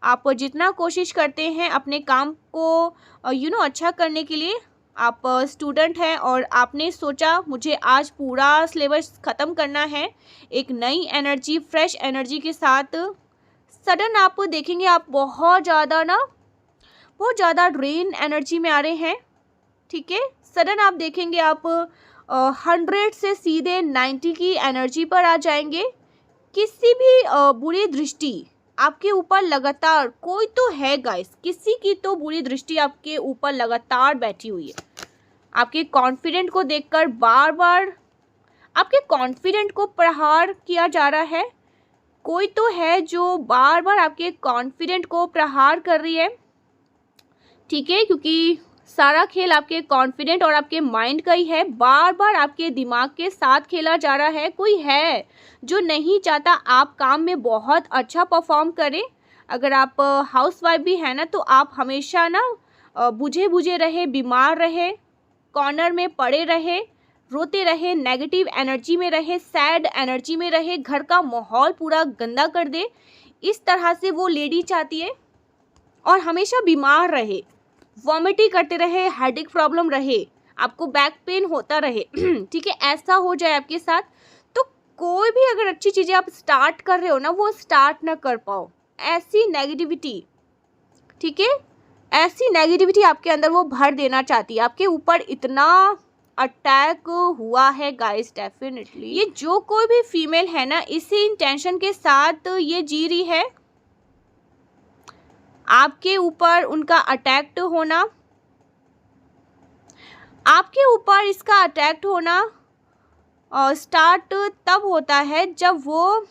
Speaker 1: आप जितना कोशिश करते हैं अपने काम को अच्छा करने के लिए, आप स्टूडेंट हैं और आपने सोचा मुझे आज पूरा सिलेबस ख़त्म करना है, एक नई एनर्जी, फ्रेश एनर्जी के साथ सडन आप देखेंगे आप बहुत ज़्यादा ड्रेन एनर्जी में आ रहे हैं, ठीक है। सडन आप देखेंगे आप 100 से सीधे 90 की एनर्जी पर आ जाएंगे। किसी भी बुरी दृष्टि आपके ऊपर लगातार, कोई तो है गाइस, किसी की तो बुरी दृष्टि आपके ऊपर लगातार बैठी हुई है। आपके कॉन्फिडेंट को देखकर बार बार आपके कॉन्फिडेंट को प्रहार किया जा रहा है। कोई तो है जो बार बार आपके कॉन्फिडेंट को प्रहार कर रही है, ठीक है, क्योंकि सारा खेल आपके कॉन्फिडेंट और आपके माइंड का ही है। बार बार आपके दिमाग के साथ खेला जा रहा है। कोई है जो नहीं चाहता आप काम में बहुत अच्छा परफॉर्म करें। अगर आप हाउसवाइफ भी है ना, तो आप हमेशा ना बुझे रहे, बीमार रहे, कॉर्नर में पड़े रहे, रोते रहे, नेगेटिव एनर्जी में रहे, सैड एनर्जी में रहे, घर का माहौल पूरा गंदा कर दे, इस तरह से वो लेडी चाहती है। और हमेशा बीमार रहे, वॉमिटिंग करते रहे, हेडेक प्रॉब्लम रहे, आपको बैक पेन होता रहे, ठीक है, ऐसा हो जाए आपके साथ। तो कोई भी अगर अच्छी चीज़ें आप स्टार्ट कर रहे हो ना, वो स्टार्ट ना कर पाओ, ऐसी नेगेटिविटी, ठीक है, ऐसी नेगेटिविटी आपके अंदर वो भर देना चाहती है। आपके ऊपर इतना अटैक हुआ है गाइस डेफिनेटली। ये जो कोई भी फीमेल है ना, इसी इंटेंशन के साथ ये जी रही है आपके ऊपर उनका अटैक होना, आपके ऊपर इसका अटैक होना स्टार्ट तब होता है जब वो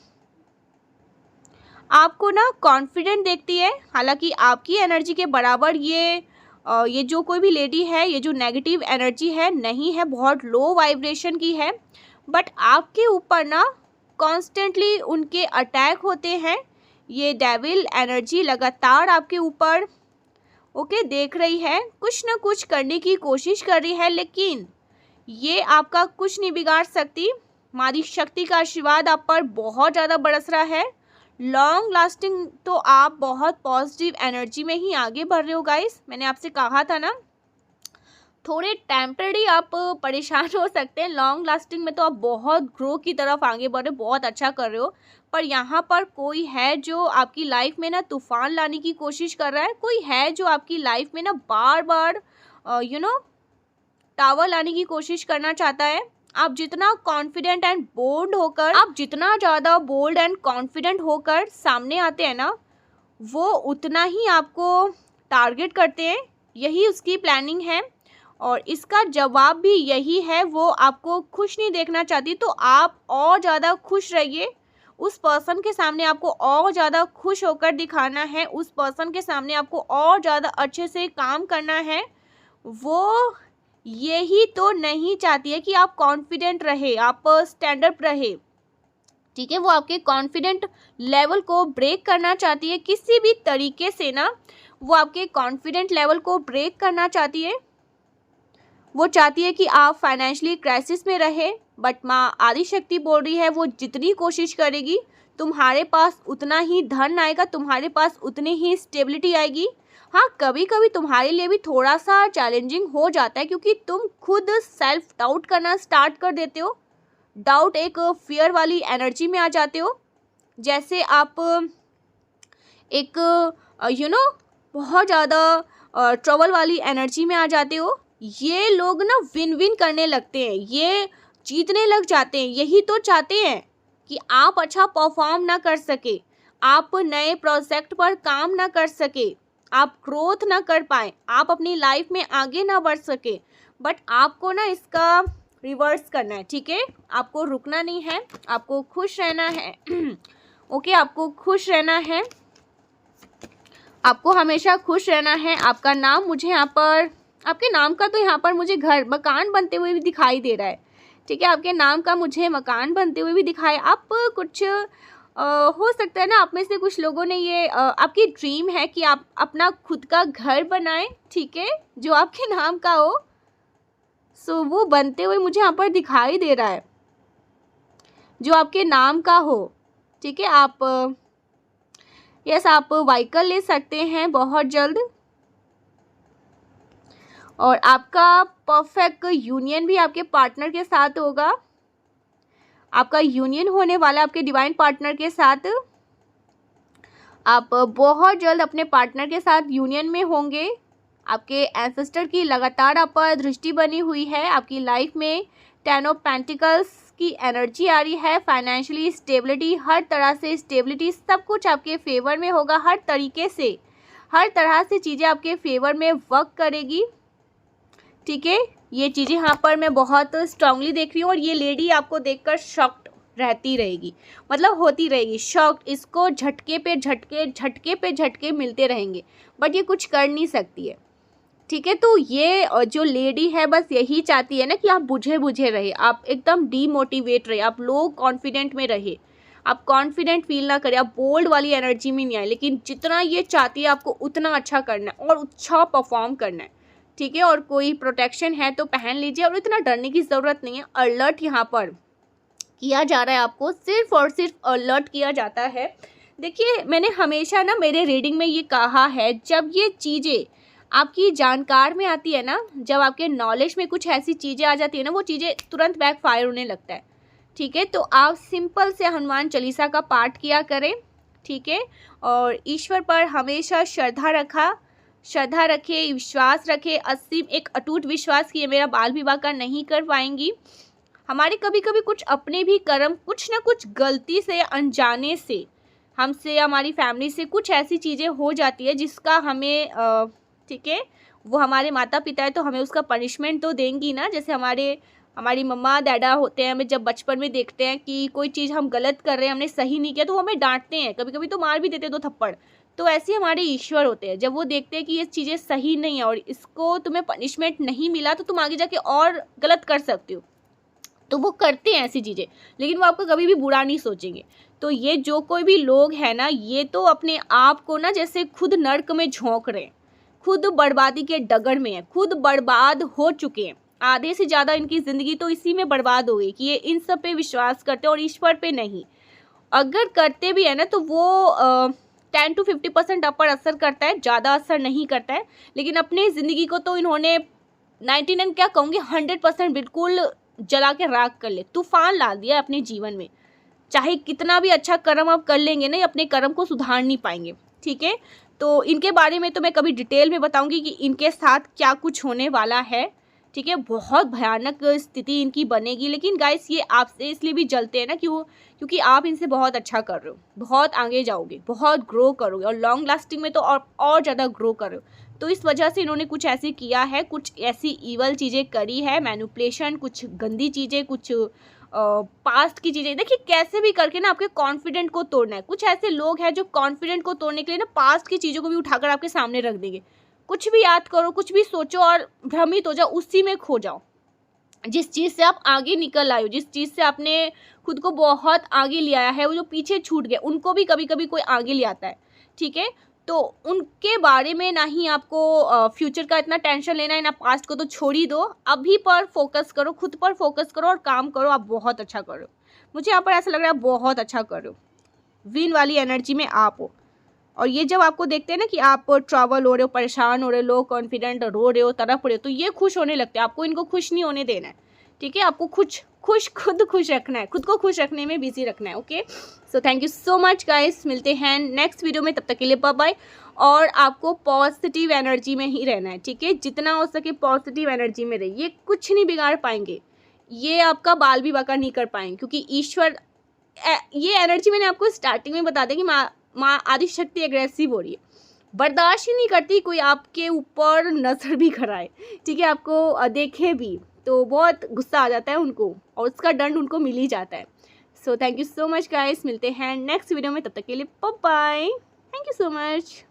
Speaker 1: आपको ना कॉन्फिडेंट देखती है। हालांकि आपकी एनर्जी के बराबर ये जो कोई भी लेडी है, ये जो नेगेटिव एनर्जी है नहीं है, बहुत लो वाइब्रेशन की है, बट आपके ऊपर ना कॉन्स्टेंटली उनके अटैक होते हैं। ये डेविल एनर्जी लगातार आपके ऊपर देख रही है, कुछ ना कुछ करने की कोशिश कर रही है, लेकिन ये आपका कुछ नहीं बिगाड़ सकती। मारी शक्ति का आशीर्वाद आप पर बहुत ज़्यादा बरस रहा है। लॉन्ग लास्टिंग तो आप बहुत पॉजिटिव एनर्जी में ही आगे बढ़ रहे हो गाइस। मैंने आपसे कहा था ना, थोड़े टेम्परेरी आप परेशान हो सकते हैं, लॉन्ग लास्टिंग में तो आप बहुत ग्रो की तरफ आगे बढ़ रहे हो, बहुत अच्छा कर रहे हो। पर यहाँ पर कोई है जो आपकी लाइफ में ना तूफान लाने की कोशिश कर रहा है, कोई है जो आपकी लाइफ में ना बार बार टावर लाने की कोशिश करना चाहता है। आप जितना कॉन्फिडेंट एंड बोल्ड होकर, आप जितना ज़्यादा बोल्ड एंड कॉन्फिडेंट होकर सामने आते हैं ना, वो उतना ही आपको टारगेट करते हैं। यही उसकी प्लानिंग है और इसका जवाब भी यही है। वो आपको खुश नहीं देखना चाहती, तो आप और ज़्यादा खुश रहिए। उस पर्सन के सामने आपको और ज़्यादा खुश होकर दिखाना है, उस पर्सन के सामने आपको और ज़्यादा अच्छे से काम करना है। वो यही तो नहीं चाहती है कि आप कॉन्फिडेंट रहे, आप स्टैंड अप रहे, ठीक है। वो आपके कॉन्फिडेंट लेवल को ब्रेक करना चाहती है किसी भी तरीके से ना, वो आपके कॉन्फिडेंट लेवल को ब्रेक करना चाहती है। वो चाहती है कि आप फाइनेंशियली क्राइसिस में रहे, बट माँ आदिशक्ति बोल रही है वो जितनी कोशिश करेगी तुम्हारे पास उतना ही धन आएगा, तुम्हारे पास उतनी ही स्टेबिलिटी आएगी। हाँ, कभी कभी तुम्हारे लिए भी थोड़ा सा चैलेंजिंग हो जाता है, क्योंकि तुम खुद सेल्फ डाउट करना स्टार्ट कर देते हो। डाउट एक फियर वाली एनर्जी में आ जाते हो, जैसे आप एक बहुत ज़्यादा ट्रबल वाली एनर्जी में आ जाते हो। ये लोग ना विन विन करने लगते हैं, ये जीतने लग जाते हैं। यही तो चाहते हैं कि आप अच्छा परफॉर्म ना कर सके, आप नए प्रोजेक्ट पर काम ना कर सके, आप ग्रोथ ना कर पाए, आप अपनी लाइफ में आगे ना बढ़ सके। बट आपको ना इसका रिवर्स करना है, ठीक है। आपको रुकना नहीं है, आपको खुश रहना है ओके, आपको खुश रहना है, आपको हमेशा खुश रहना है। आपका नाम मुझे यहाँ पर, आपके नाम का तो यहाँ पर मुझे घर मकान बनते हुए भी दिखाई दे रहा है, ठीक है। आपके नाम का मुझे मकान बनते हुए भी दिखाई। आप कुछ हो सकता है ना, आप में से कुछ लोगों ने ये आपकी ड्रीम है कि आप अपना खुद का घर बनाएं, ठीक है, जो आपके नाम का हो। सो वो बनते हुए मुझे यहाँ पर दिखाई दे रहा है, जो आपके नाम का हो, ठीक है। आप यस, आप व्हीकल ले सकते हैं बहुत जल्द, और आपका परफेक्ट यूनियन भी आपके पार्टनर के साथ होगा। आपका यूनियन होने वाला आपके डिवाइन पार्टनर के साथ। आप बहुत जल्द अपने पार्टनर के साथ यूनियन में होंगे। आपके एंसेस्टर की लगातार आप पर दृष्टि बनी हुई है। आपकी लाइफ में 10 ऑफ पेंटिकल्स की एनर्जी आ रही है। फाइनेंशियली स्टेबिलिटी, हर तरह से स्टेबिलिटी, सब कुछ आपके फेवर में होगा। हर तरीके से, हर तरह से चीज़ें आपके फेवर में वर्क करेगी, ठीक है। ये चीज़ें यहाँ पर मैं बहुत स्ट्रांगली देख रही हूँ, और ये लेडी आपको देखकर शॉक्ड रहती रहेगी, मतलब होती रहेगी शॉक्ड। इसको झटके पे झटके, झटके पे झटके मिलते रहेंगे, बट ये कुछ कर नहीं सकती है, ठीक है। तो ये जो लेडी है बस यही चाहती है ना कि आप बुझे बुझे रहे, आप एकदम डीमोटिवेट रहे, आप लो कॉन्फिडेंट में रहे, आप कॉन्फिडेंट फील ना करें, आप बोल्ड वाली एनर्जी में नहीं आए। लेकिन जितना ये चाहती है आपको उतना अच्छा करना है और अच्छा परफॉर्म करना है, ठीक है। और कोई प्रोटेक्शन है तो पहन लीजिए, और इतना डरने की ज़रूरत नहीं है। अलर्ट यहाँ पर किया जा रहा है, आपको सिर्फ और सिर्फ अलर्ट किया जाता है। देखिए, मैंने हमेशा ना मेरे रीडिंग में ये कहा है, जब ये चीज़ें आपकी जानकार में आती है ना, जब आपके नॉलेज में कुछ ऐसी चीज़ें आ जाती है ना, वो चीज़ें तुरंत बैकफायर होने लगता है, ठीक है। तो आप सिंपल से हनुमान चालीसा का पाठ किया करें, ठीक है। और ईश्वर पर हमेशा श्रद्धा श्रद्धा रखे, विश्वास रखे, असीम एक अटूट विश्वास कि ये मेरा बाल विवाह का नहीं कर पाएंगी। हमारे कभी कभी कुछ अपने भी कर्म कुछ ना कुछ गलती से, अनजाने से, हमसे, हमारी फैमिली से कुछ ऐसी चीज़ें हो जाती है जिसका हमें ठीक है, वो हमारे माता पिता है तो हमें उसका पनिशमेंट तो देंगी ना। जैसे हमारी मम्मा डैडा होते हैं, हमें जब बचपन में देखते हैं कि कोई चीज़ हम गलत कर रहे हैं, हमने सही नहीं किया, तो वो हमें डांटते हैं, कभी कभी तो मार भी देते हैं 2 थप्पड़। तो ऐसे ही हमारे ईश्वर होते हैं, जब वो देखते हैं कि ये चीज़ें सही नहीं है और इसको तुम्हें पनिशमेंट नहीं मिला तो तुम आगे जाके और गलत कर सकते हो, तो वो करते हैं ऐसी चीज़ें, लेकिन वो आपका कभी भी बुरा नहीं सोचेंगे। तो ये जो कोई भी लोग हैं ना, ये तो अपने आप को ना जैसे खुद नर्क में झोंक रहे हैं, खुद बर्बादी के डगर में है, खुद बर्बाद हो चुके हैं। आधे से ज़्यादा इनकी ज़िंदगी तो इसी में बर्बाद हो गई कि ये इन सब पे विश्वास करते हैं और ईश्वर पे नहीं। अगर करते भी है ना तो वो 10 to 50% आप पर असर करता है, ज़्यादा असर नहीं करता है। लेकिन अपनी ज़िंदगी को तो इन्होंने 99 क्या कहूँगी 100% बिल्कुल जला के राख कर ले, तूफान ला दिया अपने जीवन में। चाहे कितना भी अच्छा कर्म आप कर लेंगे ना, अपने कर्म को सुधार नहीं पाएंगे। ठीक है, तो इनके बारे में तो मैं कभी डिटेल में बताऊंगी कि इनके साथ क्या कुछ होने वाला है। ठीक है, बहुत भयानक स्थिति इनकी बनेगी। लेकिन गाइस ये आपसे इसलिए भी जलते हैं ना क्योंकि आप इनसे बहुत अच्छा कर रहे हो, बहुत आगे जाओगे, बहुत ग्रो करोगे और लॉन्ग लास्टिंग में तो और ज़्यादा ग्रो कर रहे हो। तो इस वजह से इन्होंने कुछ ऐसे किया है, कुछ ऐसी ईवल चीज़ें करी है, मैनिपुलेशन, कुछ गंदी चीज़ें, कुछ पास्ट की चीज़ें। देखिए कैसे भी करके ना आपके कॉन्फिडेंट को तोड़ना है। कुछ ऐसे लोग हैं जो कॉन्फिडेंट को तोड़ने के लिए ना पास्ट की चीज़ों को भी उठाकर आपके सामने रख देंगे। कुछ भी याद करो, कुछ भी सोचो और भ्रमित हो जाओ, उसी में खो जाओ। जिस चीज़ से आप आगे निकल आए हो, जिस चीज़ से आपने खुद को बहुत आगे ले आया है, वो जो पीछे छूट गए उनको भी कभी कभी कोई आगे ले आता है। ठीक है, तो उनके बारे में ना ही आपको फ्यूचर का इतना टेंशन लेना है, ना पास्ट को तो छोड़ ही दो। अभी पर फोकस करो, खुद पर फोकस करो और काम करो। आप बहुत अच्छा कर रहे हो, मुझे यहाँ पर ऐसा लग रहा है आप बहुत अच्छा कर रहे हो, विन वाली एनर्जी में आप हो। और ये जब आपको देखते हैं ना कि आप ट्रैवल हो रहे हो, परेशान हो रहे हो, लो कॉन्फिडेंट, रो रहे हो, तड़प रहे हो, तो ये खुश होने लगते हैं। आपको इनको खुश नहीं होने देना है। ठीक है, आपको खुद खुश रखना है, खुद को खुश रखने में बिजी रखना है। Okay, so thank you so much guys, मिलते हैं नेक्स्ट वीडियो में, तब तक के लिए बाय बाय। और आपको पॉजिटिव एनर्जी में ही रहना है। ठीक है, जितना हो सके पॉजिटिव एनर्जी में रहिए। ये कुछ नहीं बिगाड़ पाएंगे, ये आपका बाल भी बाका नहीं कर पाएंगे, क्योंकि ईश्वर ये एनर्जी मैंने आपको स्टार्टिंग में बता दें कि माँ आदिशक्ति एग्रेसिव हो रही है, बर्दाश्त ही नहीं करती कोई आपके ऊपर नज़र भी कराए। ठीक है, आपको देखे भी तो बहुत गुस्सा आ जाता है उनको और उसका दंड उनको मिल ही जाता है। So thank you so much guys, मिलते हैं नेक्स्ट वीडियो में, तब तक के लिए bye bye. Thank you so much.